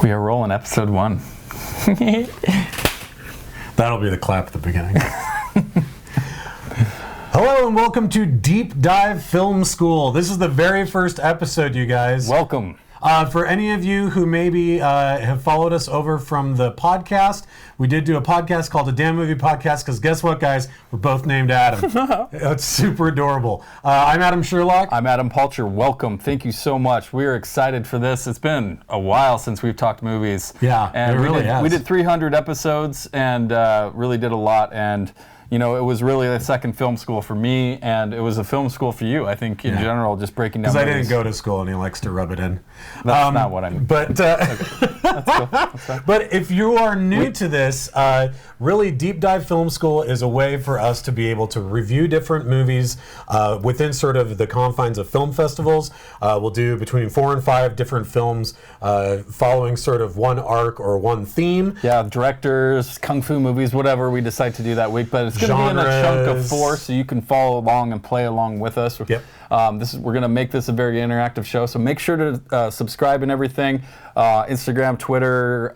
We are rolling episode 1. That'll be the clap at the beginning. Hello and welcome to Deep Dive Film School. This is the very first episode, you guys. Welcome. For any of you who maybe have followed us over from the podcast, we did do a podcast called A Damn Movie Podcast, because guess what, guys? We're both named Adam. It's super adorable. I'm Adam Sherlock. I'm Adam Palcher. Welcome. Thank you so much. We are excited for this. It's been a while since we've talked movies. Yeah, and it really has. We did 300 episodes and really did a lot. And you know, it was really a second film school for me, and it was a film school for you, I think, in general, just breaking down movies. Because I movies. didn't go to school, and he likes to rub it in. That's not what I mean. But, Okay. That's cool. That's fine. But if you are new to this, really, Deep Dive Film School is a way for us to be able to review different movies within sort of the confines of film festivals. We'll do between 4 and 5 different films following sort of one arc or one theme. Yeah, directors, kung fu movies, whatever we decide to do that week. But it's going to be in a chunk of 4, so you can follow along and play along with us. Yep. We're going to make this a very interactive show, so make sure to subscribe and everything. Instagram, Twitter,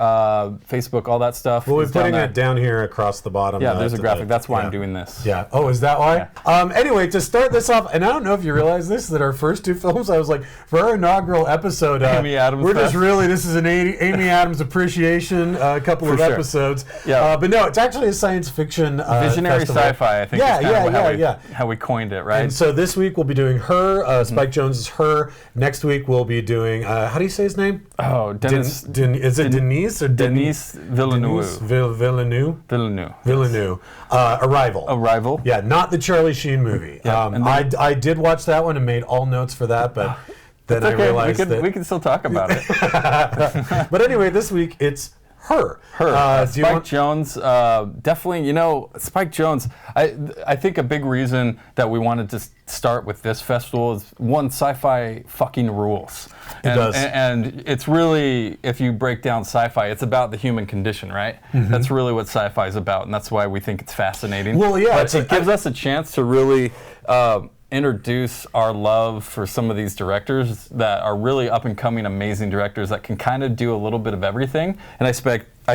Facebook, all that stuff. We'll be putting it down here across the bottom. Yeah, there's a graphic. That's why I'm doing this. Yeah. Oh, is that why? Yeah. Anyway, to start this off, and I don't know if you realize this, that our first 2 films, I was like, for our inaugural episode, Amy Adams we're just Fest. really, this is an Amy Adams appreciation, a couple of sure. episodes. Yeah. But no, it's actually a science fiction Visionary festival. Sci-Fi, I think, Yeah, is kind yeah, of how we coined it, right? And so this week we'll be doing Her, Spike Jonze is Her. Next week we'll be doing, how do you say his name? Oh, Dennis. Is it Denise or Denise Villeneuve. Villeneuve. Arrival. Yeah, not the Charlie Sheen movie. Yeah, I did watch that one and made all notes for that, but then I realized we can still talk about it. But anyway, this week it's Her. Spike Jonze, definitely, you know, Spike Jonze, I think a big reason that we wanted to start with this festival is, one, sci-fi fucking rules. It does. And it's really, if you break down sci-fi, it's about the human condition, right? Mm-hmm. That's really what sci-fi is about, and that's why we think it's fascinating. Well, yeah. But it gives us a chance to really introduce our love for some of these directors that are really up-and-coming, amazing directors that can kind of do a little bit of everything. And I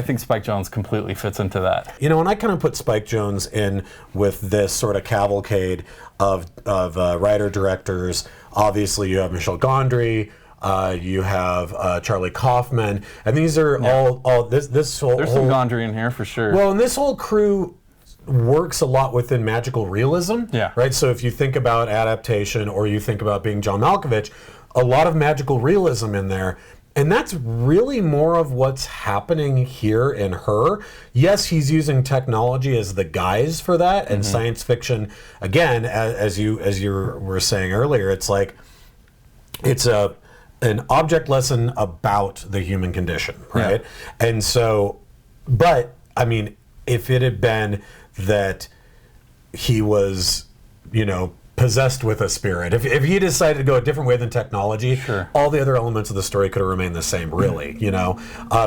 think Spike Jonze completely fits into that. You know, and I kind of put Spike Jonze in with this sort of cavalcade of writer-directors. Obviously, you have Michel Gondry. You have Charlie Kaufman. And these are all this whole... There's some Gondry in here, for sure. Well, and this whole crew works a lot within magical realism, right? So if you think about adaptation or you think about being John Malkovich, a lot of magical realism in there, and that's really more of what's happening here in Her. Yes, he's using technology as the guise for that, and science fiction, again, as you were saying earlier, it's like it's an object lesson about the human condition, right? Yeah. And so, but I mean, if it had been that he was, you know, possessed with a spirit, if he decided to go a different way than technology, all the other elements of the story could have remained the same, really, you know,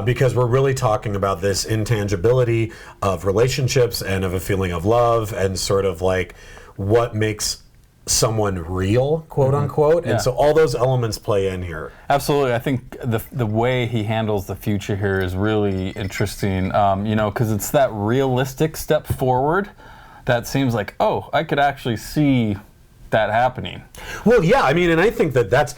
because we're really talking about this intangibility of relationships and of a feeling of love and sort of like what makes someone real, quote unquote, and so all those elements play in here. Absolutely. I think the way he handles the future here is really interesting, you know, because it's that realistic step forward that seems like, oh, I could actually see that happening. Well, yeah, I mean, and I think that's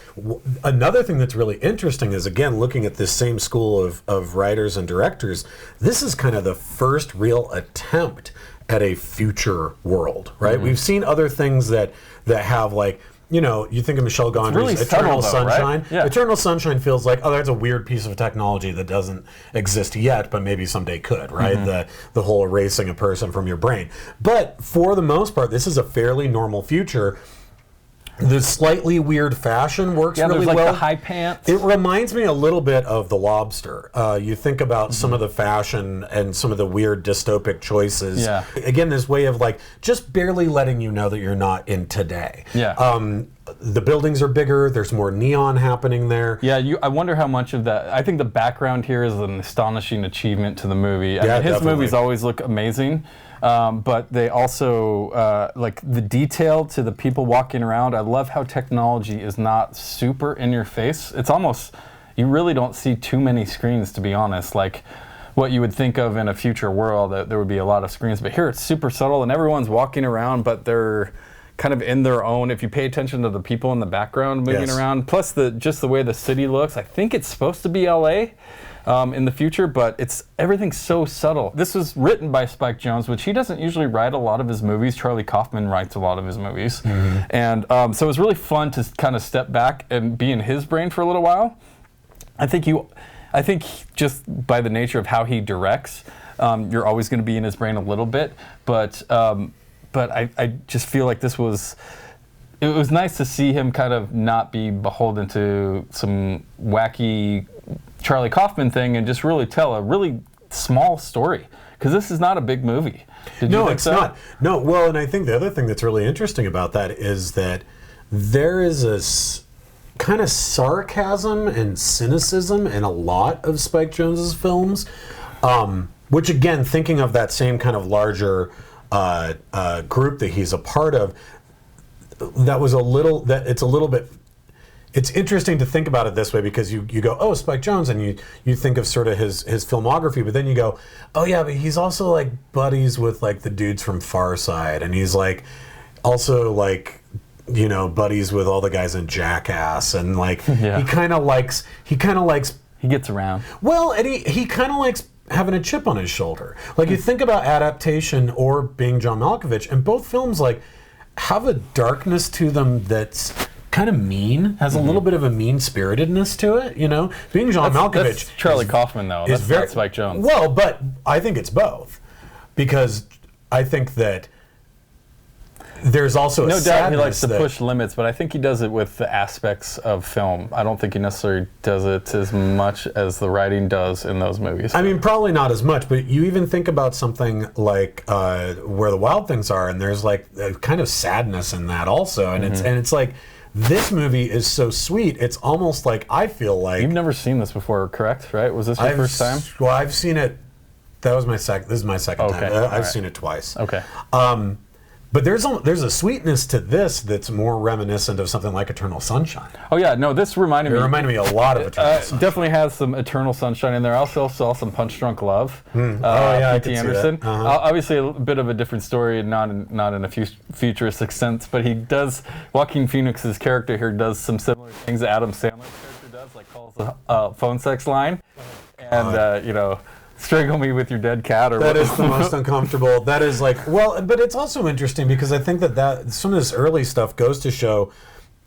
another thing that's really interesting is, again, looking at this same school of writers and directors, this is kind of the first real attempt at a future world, right? We've seen other things that have, like, you know, you think of Michel Gondry's really Eternal subtle, though, Sunshine. right? Yeah. Eternal Sunshine feels like, oh, that's a weird piece of technology that doesn't exist yet, but maybe someday could, right? The whole erasing a person from your brain. But for the most part, this is a fairly normal future. The slightly weird fashion works really there's like well. The high pants. It reminds me a little bit of The Lobster. You think about some of the fashion and some of the weird dystopic choices. Yeah. Again, this way of like just barely letting you know that you're not in today. Yeah. The buildings are bigger. There's more neon happening there. Yeah, I wonder how much of that. I think the background here is an astonishing achievement to the movie. Yeah, I mean, his definitely. movies always look amazing. But they also, like the detail to the people walking around. I love how technology is not super in your face. It's almost, you really don't see too many screens, to be honest. Like what you would think of in a future world, that there would be a lot of screens, but here it's super subtle and everyone's walking around, but they're kind of in their own. If you pay attention to the people in the background moving around, plus just the way the city looks, I think it's supposed to be LA in the future, but everything's so subtle. This was written by Spike Jonze, which he doesn't usually write a lot of his movies. Charlie Kaufman writes a lot of his movies. And so it was really fun to kind of step back and be in his brain for a little while. I think just by the nature of how he directs, you're always going to be in his brain a little bit, but I just feel like it was nice to see him kind of not be beholden to some wacky Charlie Kaufman thing and just really tell a really small story, because this is not a big movie. No, it's not. No, well, and I think the other thing that's really interesting about that is that there is a kind of sarcasm and cynicism in a lot of Spike Jonze's films, which again, thinking of that same kind of larger group that he's a part of, it's interesting to think about it this way, because you go, oh, Spike Jonze, and you think of sort of his filmography, but then you go, oh yeah, but he's also like buddies with like the dudes from Far Side, and he's like also like, you know, buddies with all the guys in Jackass, and like he kind of likes he gets around. Well, and he kind of likes having a chip on his shoulder. Like you think about adaptation or being John Malkovich, and both films like have a darkness to them that's kind of mean, has a little bit of a mean-spiritedness to it, you know? Being John Malkovich... That's Charlie Kaufman, though. That's not Spike Jonze. Well, but I think it's both. Because I think that there's also a sadness. No doubt he likes to push limits, but I think he does it with the aspects of film. I don't think he necessarily does it as much as the writing does in those movies. I mean, probably not as much, but you even think about something like Where the Wild Things Are, and there's like a kind of sadness in that also, and it's like... This movie is so sweet. It's almost like, I feel like... You've never seen this before, correct? Right? Was this your first time? Well, I've seen it. This is my second time. I've seen it twice. Okay. But there's a sweetness to this that's more reminiscent of something like Eternal Sunshine. Oh yeah, no, this reminded me. It reminded me a lot of Eternal Sunshine. Definitely has some Eternal Sunshine in there. I also saw some Punch Drunk Love. P.T. Anderson. Obviously, a bit of a different story, and not in a futuristic sense, but he does. Joaquin Phoenix's character here does some similar things that Adam Sandler's character does, like calls a phone sex line, and you know. Strangle me with your dead cat, or that is the most uncomfortable. That is like, well, but it's also interesting because I think that some of this early stuff goes to show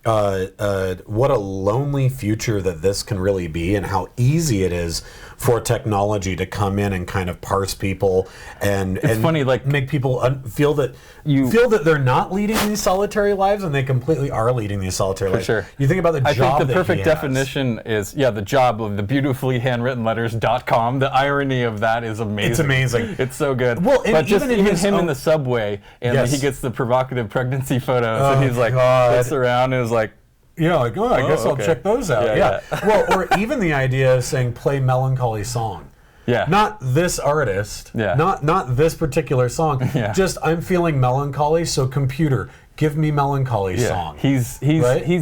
what a lonely future that this can really be, and how easy it is for technology to come in and kind of parse people and funny, like, make people feel that they're not leading these solitary lives, and they completely are leading these solitary lives. Sure. You think about the job. I think the perfect definition is the job of the beautifully handwritten letters.com. The irony of that is amazing. It's amazing. It's so good. Well, but even him in the subway, and he gets the provocative pregnancy photos, and he's like looks around and is like, like, oh, I guess I'll check those out. Yeah. Well, or even the idea of saying, play melancholy song. Yeah. Not this artist. Yeah. Not this particular song. Yeah. Just, I'm feeling melancholy, so computer, give me melancholy song. He's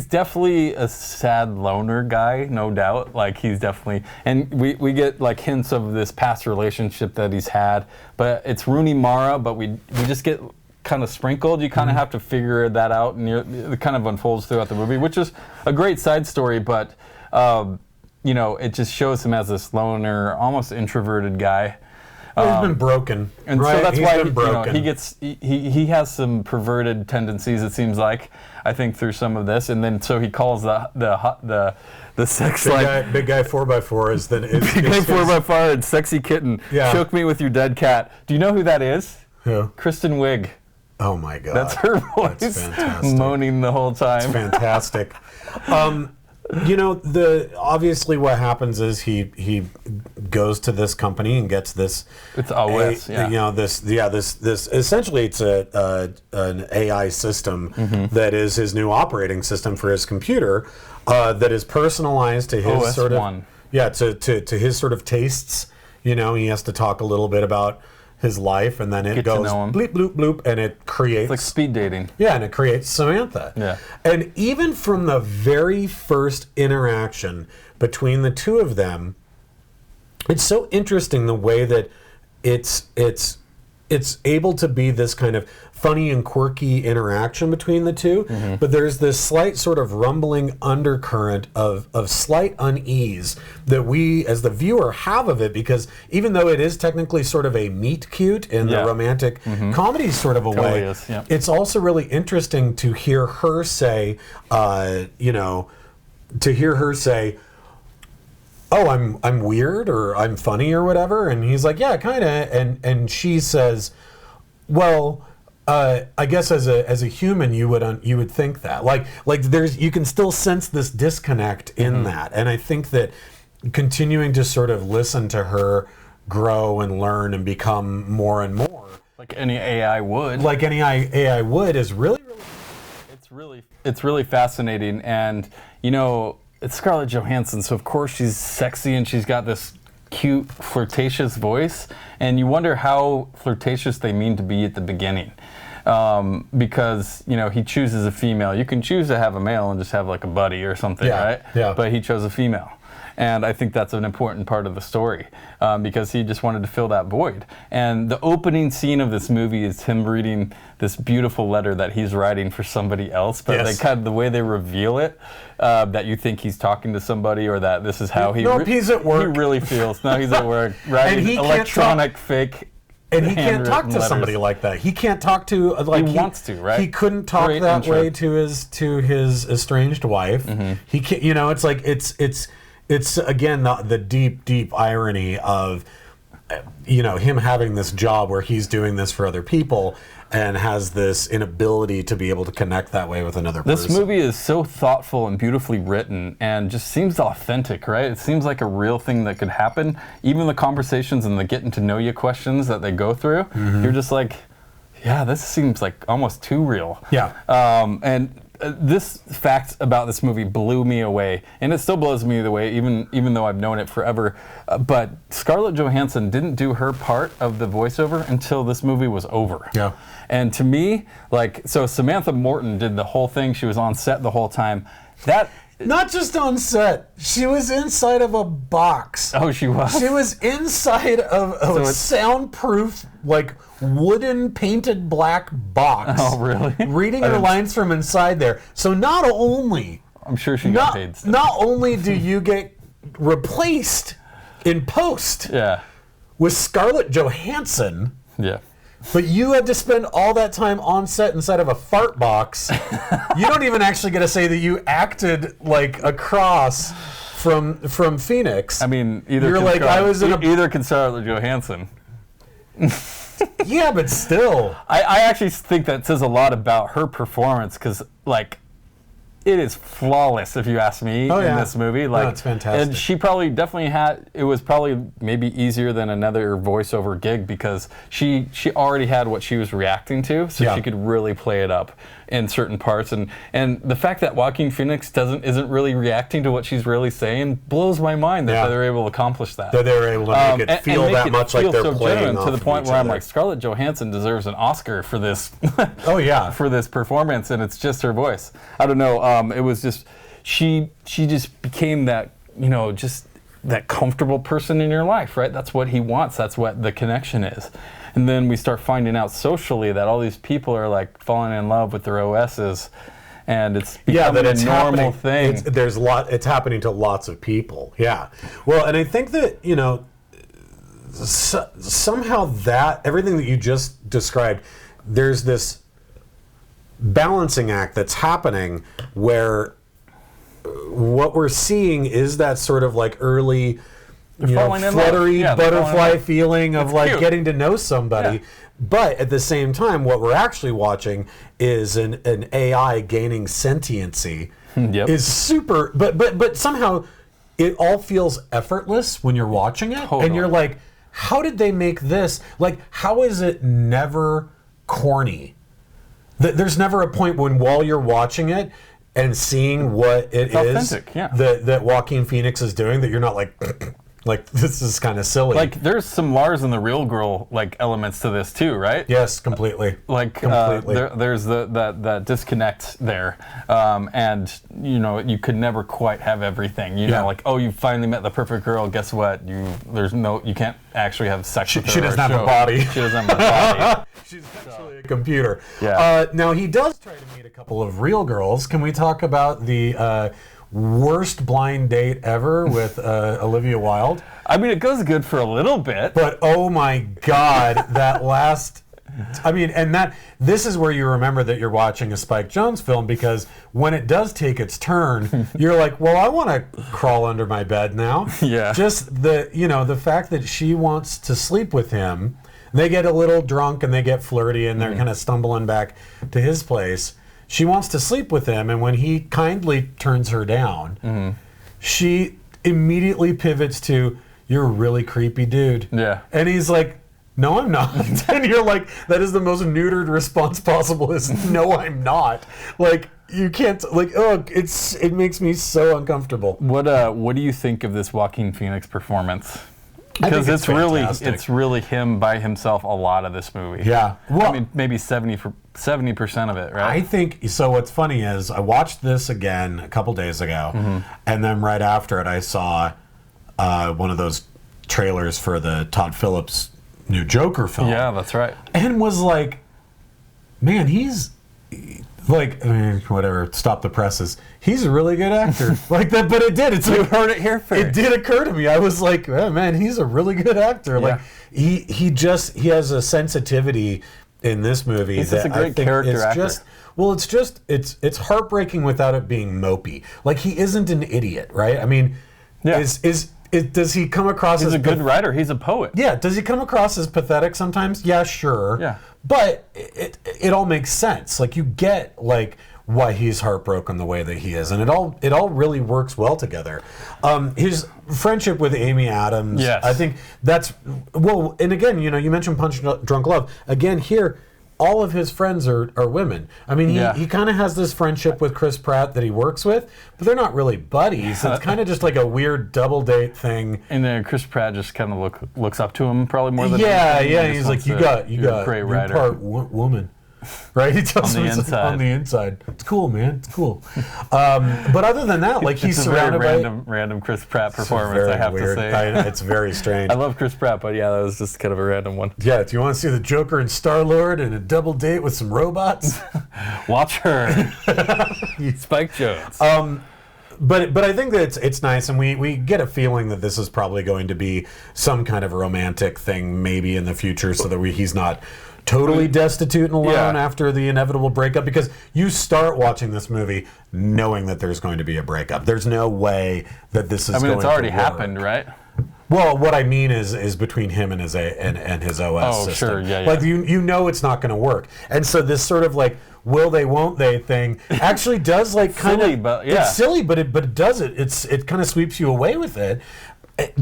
definitely a sad loner guy, no doubt. Like, he's definitely, and we get like hints of this past relationship that he's had, but it's Rooney Mara, but we just get kind of sprinkled. You kind of have to figure that out, and it kind of unfolds throughout the movie, which is a great side story, but you know, it just shows him as this loner, almost introverted guy. He's been broken, and so that's why he has some perverted tendencies, it seems like, I think, through some of this, and then so he calls the sex big guy 4x4 is big guy 4x4 and sexy kitten. Yeah. Choke me with your dead cat. Do you know who that is? Who? Kristen Wiig. Oh my God. That's her voice. That's fantastic. Moaning the whole time. It's fantastic. You know, obviously what happens is he goes to this company and gets this. It's OS, You know, this essentially it's an AI system that is his new operating system for his computer, that is personalized to his OS1. to his sort of tastes. You know, he has to talk a little bit about his life, and then it Get to goes know him. bleep, bloop, bloop, and it creates... It's like speed dating. Yeah, and it creates Samantha. Yeah. And even from the very first interaction between the two of them, it's so interesting the way that it's able to be this kind of funny and quirky interaction between the two, but there's this slight sort of rumbling undercurrent of slight unease that we as the viewer have of it, because even though it is technically sort of a meet cute in the romantic comedy sort of a way, it's also really interesting to hear her say, oh, I'm weird, or I'm funny, or whatever, and he's like, yeah, kind of, and she says, well, I guess as a human you would think that, like there's, you can still sense this disconnect in that, and I think that continuing to sort of listen to her grow and learn and become more and more, like any AI would, is really it's really fascinating. And you know, it's Scarlett Johansson, so of course she's sexy and she's got this cute, flirtatious voice, and you wonder how flirtatious they mean to be at the beginning. Because, you know, he chooses a female. You can choose to have a male and just have like a buddy or something, right? Yeah. But he chose a female. And I think that's an important part of the story, because he just wanted to fill that void. And the opening scene of this movie is him reading this beautiful letter that he's writing for somebody else, but they kind of, the way they reveal it, that you think he's talking to somebody, or that this is how he's at work. He really feels. No, he's at work writing electronic fake. And he can't talk to somebody like that. He can't talk to like he wants to, right? He couldn't talk that way to his estranged wife. He can't. You know, it's like it's again the deep irony of, you know, him having this job where he's doing this for other people and has this inability to be able to connect that way with another person. This movie is so thoughtful and beautifully written and just seems authentic, right? It seems like a real thing that could happen. Even the conversations and the getting to know you questions that they go through, you're just like, yeah, this seems like almost too real. Yeah. And this fact about this movie blew me away, and it still blows me away, even though I've known it forever. But Scarlett Johansson didn't do her part of the voiceover until this movie was over. Yeah. And to me, like, so Samantha Morton did the whole thing. She was on set the whole time. Not just on set. She was inside of a box. Oh, she was? She was inside of a soundproof, like, wooden painted black box. Oh, really? Reading her lines from inside there. So not only... I'm sure she got paid stuff. Not only do you get replaced in post with Scarlett Johansson... Yeah. But you had to spend all that time on set inside of a fart box. You don't even actually get to say that you acted like across from Phoenix. I mean, either can Scarlett Johansson. Yeah, but still. I actually think that says a lot about her performance, because, like, it is flawless, if you ask me, in this movie. Like, it's fantastic. And she definitely had, it was probably maybe easier than another voiceover gig, because she already had what she was reacting to, so she could really play it up in certain parts. And the fact that Joaquin Phoenix isn't really reacting to what she's really saying blows my mind that they're able to accomplish that. That they're able to make it feel that much like they're playing off to the point where I'm like, other. Scarlett Johansson deserves an Oscar for this. Oh yeah, for this performance, and it's just her voice. I don't know. It was just she just became that, you know, just that comfortable person in your life, right? That's what he wants. That's what the connection is. And then we start finding out socially that all these people are like falling in love with their OSs, and it's becoming a normal thing. It's happening to lots of people. Yeah. Well, and I think that, you know, somehow that everything that you just described, there's this balancing act that's happening where what we're seeing is that sort of like early, fluttery butterfly feeling of like getting to know somebody. Yeah. But at the same time, what we're actually watching is an AI gaining sentiency. Is super, but somehow it all feels effortless when you're watching it. Totally. And you're like, how did they make this? Like, how is it never corny? There's never a point while you're watching it and seeing what it's authentic, that Joaquin Phoenix is doing, that you're not like, Like, this is kind of silly. Like, there's some Lars and the real girl like elements to this too, right? Yes, completely. Like, there's that disconnect there, and you could never quite have everything. You know, like, oh, you finally met the perfect girl. Guess what? You can't actually have sex with her. She doesn't have a body. She doesn't have a body. She's actually a computer. Yeah. Now he does try to meet a couple of real girls. Can we talk about the worst blind date ever with Olivia Wilde? I mean, it goes good for a little bit. But oh my God, that last... I mean, and this is where you remember that you're watching a Spike Jonze film, because when it does take its turn, you're like, well, I want to crawl under my bed now. Yeah. Just the fact that she wants to sleep with him, they get a little drunk and they get flirty and they're kind of stumbling back to his place. She wants to sleep with him, and when he kindly turns her down, she immediately pivots to, you're a really creepy dude. Yeah. And he's like, no, I'm not. And you're like, that is the most neutered response possible, is no, I'm not. Like, you can't, like, oh, it makes me so uncomfortable. What do you think of this Joaquin Phoenix performance? Because it's really him by himself a lot of this movie. Yeah. Well, I mean, maybe 70% of it, right? I think so. What's funny is I watched this again a couple days ago, and then right after it, I saw one of those trailers for the Todd Phillips new Joker film. Yeah, that's right. And was like, man, he's like, I mean, whatever, stop the presses. He's a really good actor. Like that, but it did. You heard it here first. It did occur to me. I was like, oh, man, he's a really good actor. Yeah. Like he has a sensitivity in this movie. He's just a great character actor. It's heartbreaking without it being mopey. Like, he isn't an idiot, right? I mean, does he come across as... He's a good writer. He's a poet. Yeah. Does he come across as pathetic sometimes? Yeah, sure. Yeah. But it all makes sense. Like, you get, like, why he's heartbroken the way that he is. And it all really works well together. His friendship with Amy Adams, yes. I think that's... Well, and again, you mentioned Punch Drunk Love. Again, here... all of his friends are women. I mean, he kind of has this friendship with Chris Pratt that he works with, but they're not really buddies. It's kind of just like a weird double date thing. And then Chris Pratt just kind of looks up to him probably more than anything. Yeah. He's like, you got a great writer. Part woman. Right? He tells on the him inside. On the inside. It's cool, man. It's cool. But other than that, like, he's surrounded by... It's a very random Chris Pratt performance, I have weird. to say. It's very strange. I love Chris Pratt, but yeah, that was just kind of a random one. Yeah, do you want to see the Joker and Star-Lord in a double date with some robots? Watch her. Spike Jonze. But I think that it's nice, and we get a feeling that this is probably going to be some kind of romantic thing maybe in the future, so that he's not totally destitute and alone after the inevitable breakup, because you start watching this movie knowing that there's going to be a breakup. There's no way that this is going to work. It's already happened, right? Well, what I mean is between him and his OS system. Sure, yeah. Like, you know it's not going to work. And so this sort of like will they, won't they thing actually does like kind of... It's silly, but it does it. It kind of sweeps you away with it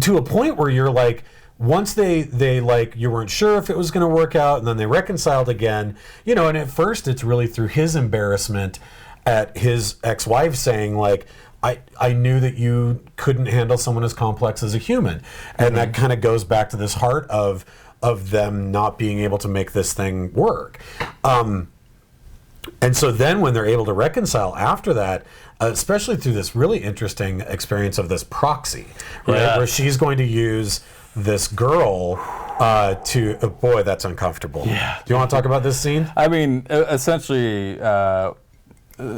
to a point where you're like... Once they like, you weren't sure if it was going to work out, and then they reconciled again, and at first it's really through his embarrassment at his ex-wife saying, like, I knew that you couldn't handle someone as complex as a human. And that kind of goes back to this heart of them not being able to make this thing work. And so then when they're able to reconcile after that, especially through this really interesting experience of this proxy, right, where she's going to use this girl boy, that's uncomfortable. Yeah. Do you want to talk about this scene? I mean, essentially,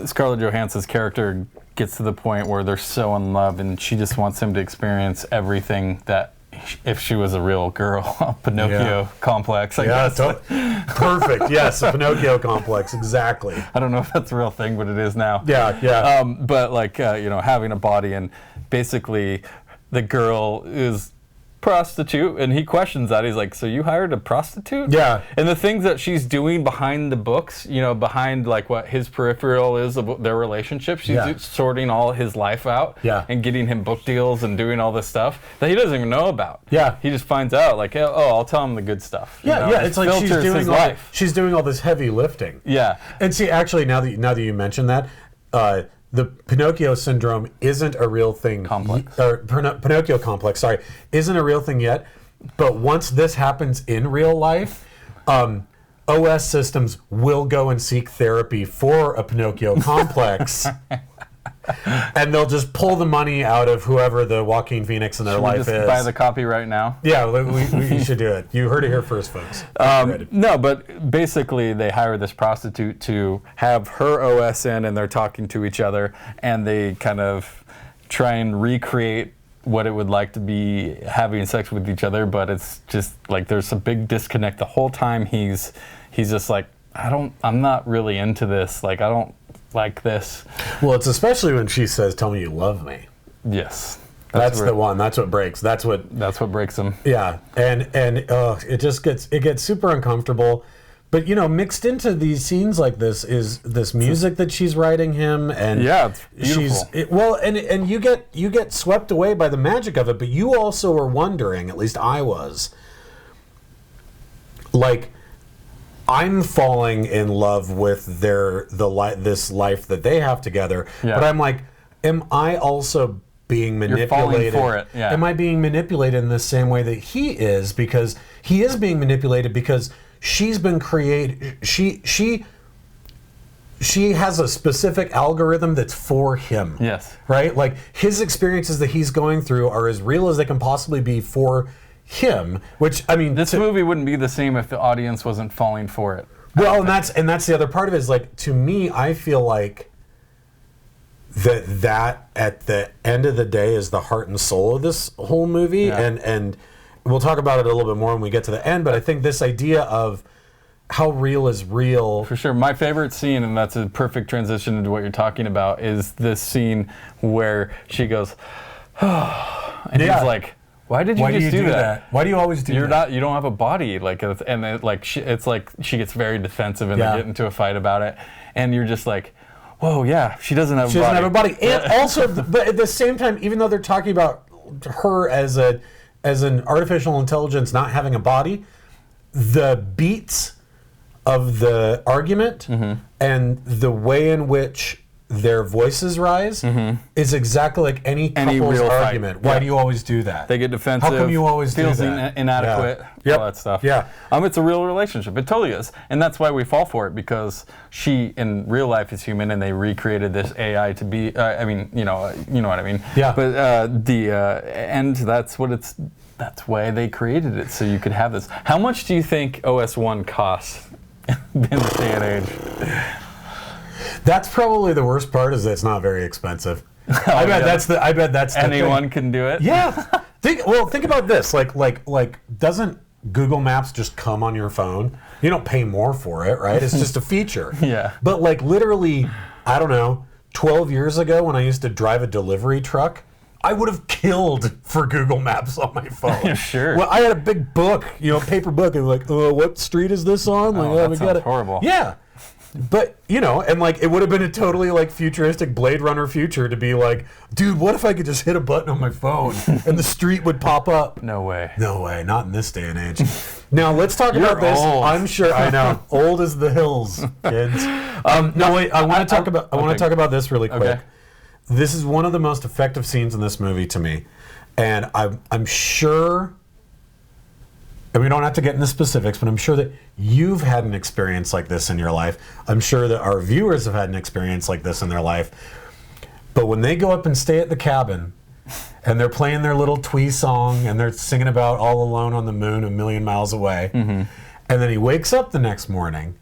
Scarlett Johansson's character gets to the point where they're so in love, and she just wants him to experience everything that, if she was a real girl, Pinocchio complex, I guess. Perfect. Yes, a Pinocchio complex, exactly. I don't know if that's a real thing, but it is now. Yeah. But like, having a body, and basically the girl is prostitute, and he questions that. He's like, so you hired a prostitute? Yeah. And the things that she's doing behind the books, behind like what his peripheral is of their relationship, she's sorting all his life out and getting him book deals and doing all this stuff that he doesn't even know about. Yeah. He just finds out like, oh, I'll tell him the good stuff. It's like she's doing all this heavy lifting. Yeah. And see, actually, now that you mention that, the Pinocchio Syndrome isn't a real thing. Pinocchio complex, sorry, isn't a real thing yet. But once this happens in real life, OS systems will go and seek therapy for a Pinocchio complex. And they'll just pull the money out of whoever the Joaquin Phoenix in their life is. Just buy the copy right now? Yeah, we should do it. You heard it here first, folks. No, but basically they hire this prostitute to have her OS in, and they're talking to each other, and they kind of try and recreate what it would like to be having sex with each other, but it's just like there's a big disconnect the whole time. He's just like, I'm not really into this. Like, I don't like this. Well, it's especially when she says, "Tell me you love me." Yes, that's the one. That's what breaks. That's what breaks him. Yeah, and it just gets super uncomfortable. But mixed into these scenes like this is this music that she's writing him, and it's beautiful. And you get swept away by the magic of it. But you also are wondering, at least I was, like, I'm falling in love with this life that they have together, but I'm like, am I also being manipulated? You're falling for it. Yeah. Am I being manipulated in the same way that he is? Because he is being manipulated because she's been created. She has a specific algorithm that's for him. Yes. Right? Like, his experiences that he's going through are as real as they can possibly be for him, which, I mean, this movie wouldn't be the same if the audience wasn't falling for it. Well, and that's the other part of it, is like, to me, I feel like that at the end of the day is the heart and soul of this whole movie, and we'll talk about it a little bit more when we get to the end, but I think this idea of how real is real. For sure. My favorite scene, and that's a perfect transition into what you're talking about, is this scene where she goes, and he's like, Why did you just do that? Why do you always do that? You don't have a body, it's like she gets very defensive, and they get into a fight about it, and you're just like, whoa, yeah, she doesn't have a body. She doesn't have a body, and also, but at the same time, even though they're talking about her as an artificial intelligence not having a body, the beats of the argument and the way in which their voices rise is exactly like any couple's argument. Why do you always do that? They get defensive. How come you always do that? Feels inadequate. All that stuff. Yeah. It's a real relationship. It totally is. And that's why we fall for it, because she in real life is human, and they recreated this AI to be, you know what I mean. Yeah. But that's why they created it, so you could have this. How much do you think OS1 costs in this day and age? That's probably the worst part, is that it's not very expensive. I bet that's anyone can do it. Yeah. Think about this. Like doesn't Google Maps just come on your phone? You don't pay more for it, right? It's just a feature. Yeah. But like literally, I don't know, 12 years ago when I used to drive a delivery truck, I would have killed for Google Maps on my phone. Sure. Well, I had a big book, paper book, and like, what street is this on? Like, that sounds horrible. Yeah. But, and like, it would have been a totally like futuristic Blade Runner future to be like, dude, what if I could just hit a button on my phone and the street would pop up? No way. No way. Not in this day and age. Now, let's talk about this. Old. I'm sure, I know. Old as the hills, kids. No, wait, I want to talk about this really quick. Okay. This is one of the most effective scenes in this movie to me. And I'm sure, and we don't have to get into specifics, but I'm sure that you've had an experience like this in your life. I'm sure that our viewers have had an experience like this in their life. But when they go up and stay at the cabin, and they're playing their little twee song, and they're singing about All Alone on the Moon, a million miles away, and then he wakes up the next morning,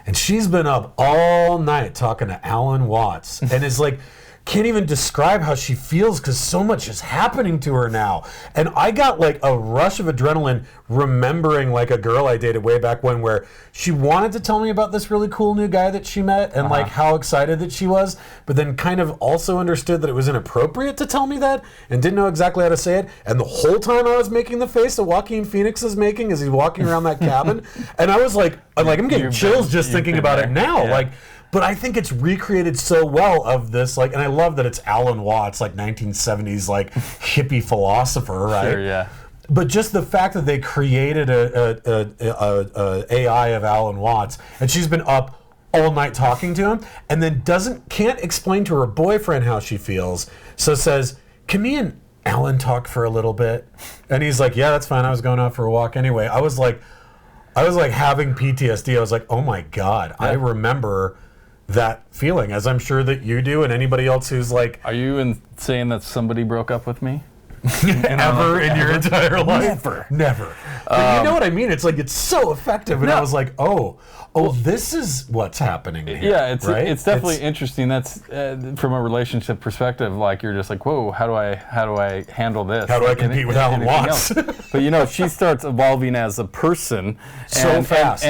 and she's been up all night talking to Alan Watts, and is like, can't even describe how she feels because so much is happening to her now. And I got like a rush of adrenaline remembering like a girl I dated way back when, where she wanted to tell me about this really cool new guy that she met and like how excited that she was, but then kind of also understood that it was inappropriate to tell me that and didn't know exactly how to say it. And the whole time I was making the face that Joaquin Phoenix is making as he's walking around that cabin. And I was like, I'm getting chills just thinking about it now. Yeah. But I think it's recreated so well of this, like, and I love that it's Alan Watts, like 1970s, like hippie philosopher, right? Sure, yeah. But just the fact that they created a AI of Alan Watts, and she's been up all night talking to him, and then can't explain to her boyfriend how she feels, so says, "Can me and Alan talk for a little bit?" And he's like, "Yeah, that's fine. I was going out for a walk anyway." I was like having PTSD. I was like, "Oh my God, I remember that feeling," as I'm sure that you do, and anybody else who's like, "Are you saying that somebody broke up with me?" Ever in your entire life? Never. But you know what I mean? It's like, it's so effective. And I was like, oh, this is what's happening here. Yeah, right? it's definitely interesting. That's from a relationship perspective. Like, you're just like, whoa, how do I handle this? How do I compete with Alan Watts? But she starts evolving as a person so fast,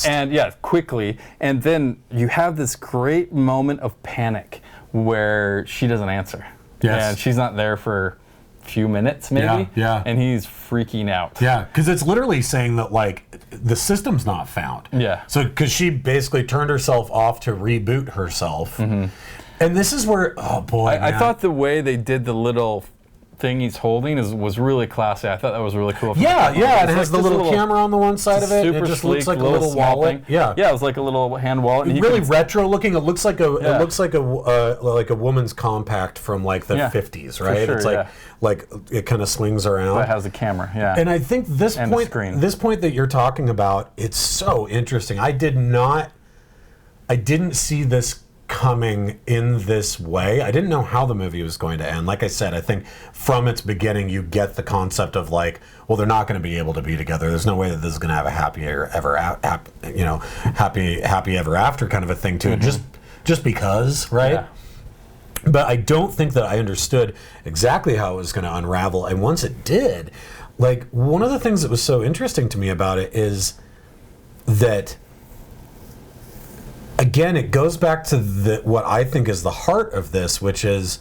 and quickly. And then you have this great moment of panic where she doesn't answer. Yes. And she's not there for few minutes maybe, and he's freaking out. Yeah, because it's literally saying that like the system's not found. Yeah. So because she basically turned herself off to reboot herself, and this is where I thought the way they did the little thing he's holding was really classy. I thought that was really cool. Yeah, and it has the little camera on the one side of it. It just looks like a little wallet. Yeah, it was like a little hand wallet. And really retro looking. It looks like a woman's compact from like the 50s, right? Sure, it's like it kind of swings around. But it has a camera. Yeah. And I think this point that you're talking about, it's so interesting. I didn't see this coming in this way. I didn't know how the movie was going to end. Like I said, I think from its beginning you get the concept of like, well, they're not going to be able to be together. There's no way that this is going to have a happy ever after kind of a thing to it. Just because, right? Yeah. But I don't think that I understood exactly how it was going to unravel. And once it did, like, one of the things that was so interesting to me about it is that, again, it goes back to what I think is the heart of this, which is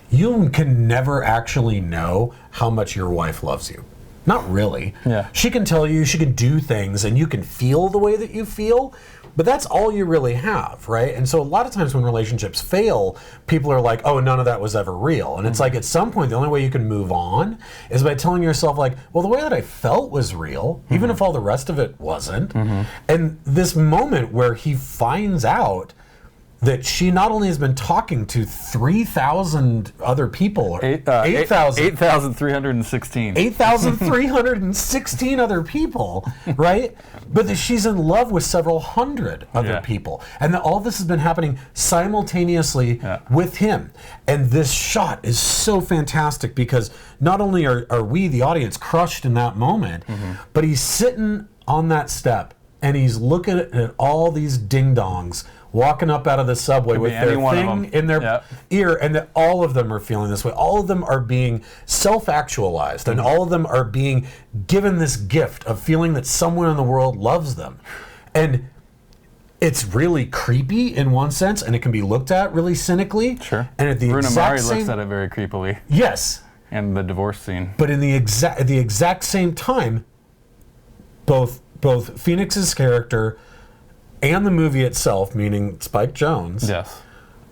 you can never actually know how much your wife loves you. Not really. Yeah. She can tell you, she can do things, and you can feel the way that you feel, but that's all you really have, right? And so a lot of times when relationships fail, people are like, oh, none of that was ever real. And it's like, at some point, the only way you can move on is by telling yourself, like, well, the way that I felt was real, even if all the rest of it wasn't. And this moment where he finds out that she not only has been talking to 3,000 other people, 8,316. 8,316 other people, right? But that she's in love with several hundred other people. And that all this has been happening simultaneously with him. And this shot is so fantastic because not only are we, the audience, crushed in that moment, but he's sitting on that step and he's looking at all these ding-dongs walking up out of the subway with their thing in their ear, and that all of them are feeling this way. All of them are being self-actualized, and all of them are being given this gift of feeling that someone in the world loves them. And it's really creepy in one sense, and it can be looked at really cynically. Sure. And at the Rooney Mara exact same, looks at it very creepily. Yes. And the divorce scene. But in the exact same time, both Phoenix's character and the movie itself, meaning Spike Jonze,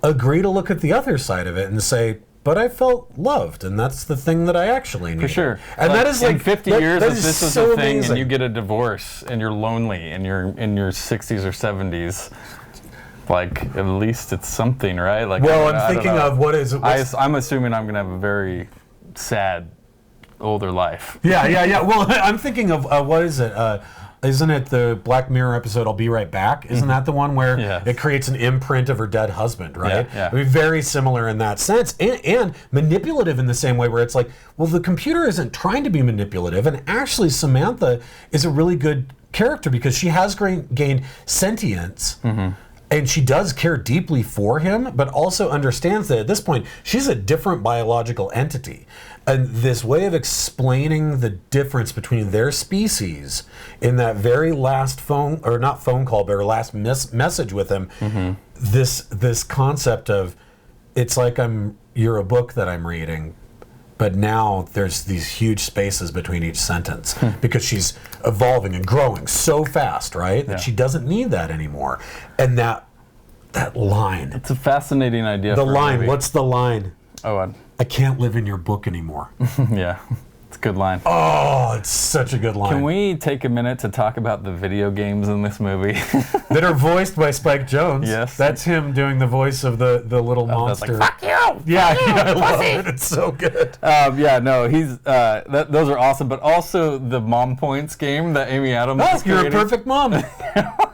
agree to look at the other side of it and say, but I felt loved, and that's the thing that I actually need. For sure. And that is like, in 50 years, if this is so a thing amazing. and you get a divorce and you're lonely and you're in your 60s or 70s, like, at least it's something, right? Like, well, I'm thinking of what is it? I'm assuming I'm going to have a very sad older life. Yeah. Well, I'm thinking of, what is it? Isn't it the Black Mirror episode, I'll Be Right Back? Isn't that the one where it creates an imprint of her dead husband, right? Yeah. I mean, very similar in that sense, and manipulative in the same way where it's like, well, the computer isn't trying to be manipulative, and actually Samantha is a really good character because she has gained sentience, and she does care deeply for him, but also understands that at this point, she's a different biological entity. And this way of explaining the difference between their species in that very last phone, or not phone call, but her last message with him, this concept of, it's like you're a book that I'm reading, but now there's these huge spaces between each sentence because she's evolving and growing so fast, right? That she doesn't need that anymore. And that line. It's a fascinating idea. The line, what's the line? Oh, I can't live in your book anymore. Yeah. It's a good line. Oh, it's such a good line. Can we take a minute to talk about the video games in this movie? That are voiced by Spike Jonze. Yes. That's him doing the voice of the little monster. Like, fuck you! Yeah, fuck you, I love pussy! it. It's so good. He's those are awesome, but also the mom points game that Amy Adams is You're a creating. perfect mom.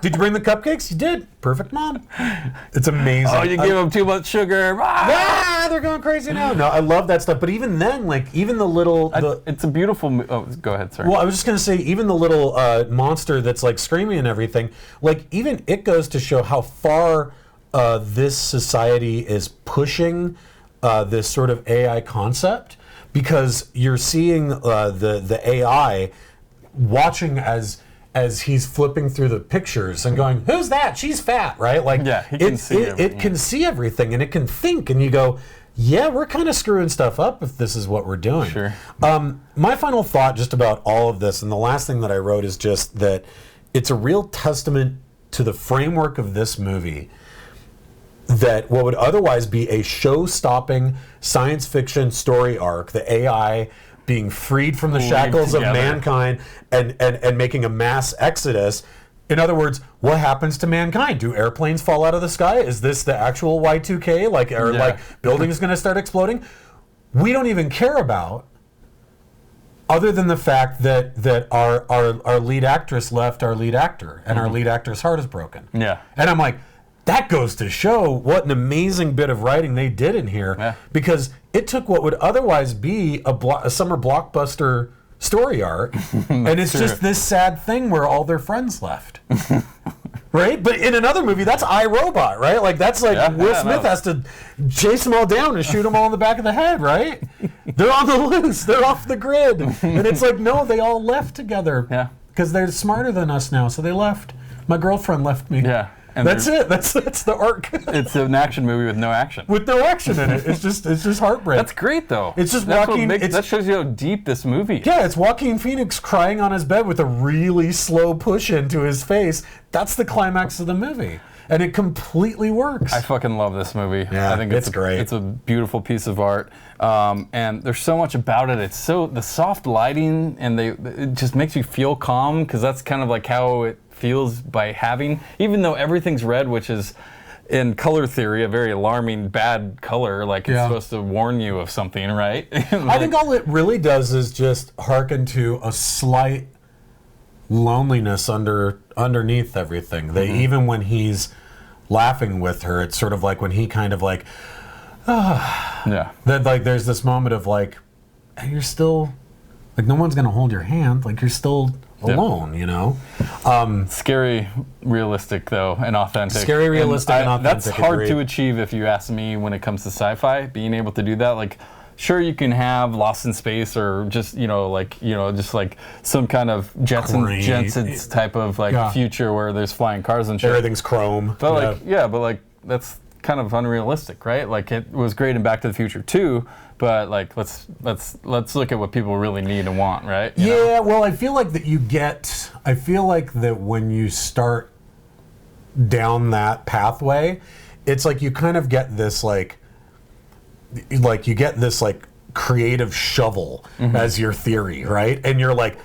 Did you bring the cupcakes? You did. Perfect mom. It's amazing. Oh, you give them too much sugar. They're going crazy now. No, I love that stuff. But even then, like, even the little... it's a beautiful... go ahead, sorry. Well, I was just going to say, even the little monster that's, like, screaming and everything, like, even it goes to show how far this society is pushing this sort of AI concept, because you're seeing the AI watching as he's flipping through the pictures and going, "Who's that? She's fat," right? Like, he can see everything. It can see everything, and it can think, and you go, "Yeah, we're kind of screwing stuff up if this is what we're doing." Sure. My final thought just about all of this, and the last thing that I wrote, is just that it's a real testament to the framework of this movie, that what would otherwise be a show-stopping science fiction story arc, the AI being freed from the shackles of mankind and making a mass exodus. In other words, what happens to mankind? Do airplanes fall out of the sky? Is this the actual Y2K? Like buildings going to start exploding? We don't even care about, other than the fact that our lead actress left our lead actor, and our lead actor's heart is broken. Yeah. And I'm like, that goes to show what an amazing bit of writing they did in here, because it took what would otherwise be a summer blockbuster story arc, and it's just this sad thing where all their friends left. Right? But in another movie, that's iRobot, right? Like, that's like Will Smith has to chase them all down and shoot them all in the back of the head, right? They're on the loose. They're off the grid. And it's like, no, they all left together. Yeah. Because they're smarter than us now, so they left. My girlfriend left me. Yeah. And that's it. That's the arc. It's an action movie with no action. With no action in it. It's just heartbreak. That's great, though. It's just that shows you how deep this movie is. Yeah, it's Joaquin Phoenix crying on his bed with a really slow push into his face. That's the climax of the movie. And it completely works. I fucking love this movie. Yeah, I think it's great. It's a beautiful piece of art. And there's so much about it. It's so, the soft lighting, and it just makes you feel calm, because that's kind of like how it feels by having, even though everything's red, which is in color theory a very alarming bad color, like it's supposed to warn you of something, right? I think all it really does is just hearken to a slight loneliness underneath everything. Even when he's laughing with her, it's sort of like when he kind of like, that, like, there's this moment of like, hey, you're still, like, no one's gonna hold your hand, like, you're still alone, you know? Scary, realistic, though, and authentic. Scary, realistic, and authentic. That's hard to achieve, if you ask me, when it comes to sci-fi, being able to do that. Like, sure, you can have Lost in Space, or just, just like some kind of Jetsons type of like future where there's flying cars and shit. Everything's chrome. But like that's kind of unrealistic, right? Like, it was great in Back to the Future too, but like let's look at what people really need and want, right? You know? Well, I feel like that when you start down that pathway, it's like you kind of get this like you get this like creative shovel as your theory, right? And you're like,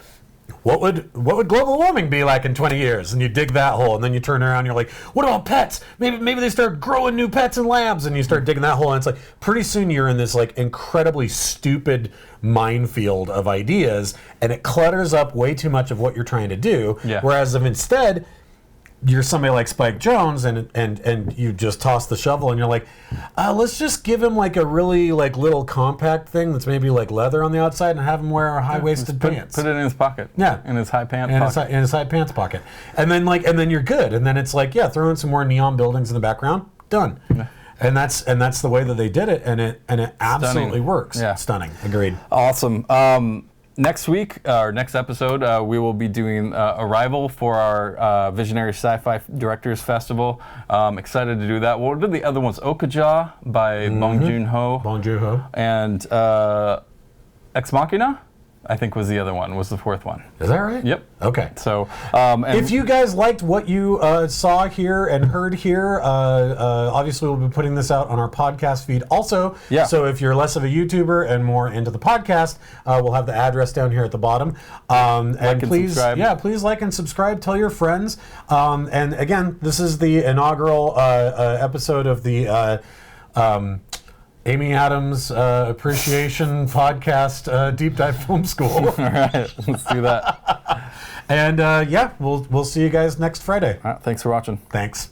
what would global warming be like in 20 years? And you dig that hole, and then you turn around and you're like, what about pets? Maybe they start growing new pets in labs, and you start digging that hole, and it's like pretty soon you're in this like incredibly stupid minefield of ideas, and it clutters up way too much of what you're trying to do. Whereas if instead you're somebody like Spike Jonze, and you just toss the shovel, and you're like, let's just give him like a really like little compact thing that's maybe like leather on the outside, and have him wear our high-waisted pants. Put it in his pocket. Yeah, in his high pants pocket. In his high pants pocket, and then you're good. And then it's like, throw in some more neon buildings in the background. Done. Yeah. And that's the way that they did it, and it absolutely works. Yeah, stunning. Agreed. Awesome. Next week, our next episode, we will be doing Arrival for our Visionary Sci-Fi Directors Festival. Excited to do that. What are the other ones? Okja by Bong Joon-ho. Bong Joon-ho. And Ex Machina? I think was the other one, was the fourth one. Is that right? Yep. Okay. So, if you guys liked what you saw here and heard here, obviously we'll be putting this out on our podcast feed also. Yeah. So if you're less of a YouTuber and more into the podcast, we'll have the address down here at the bottom. And please, please like and subscribe. Tell your friends. And again, this is the inaugural episode of the Amy Adams Appreciation Podcast Deep Dive Film School. All right, let's do that. And we'll see you guys next Friday. All right, thanks for watching. Thanks.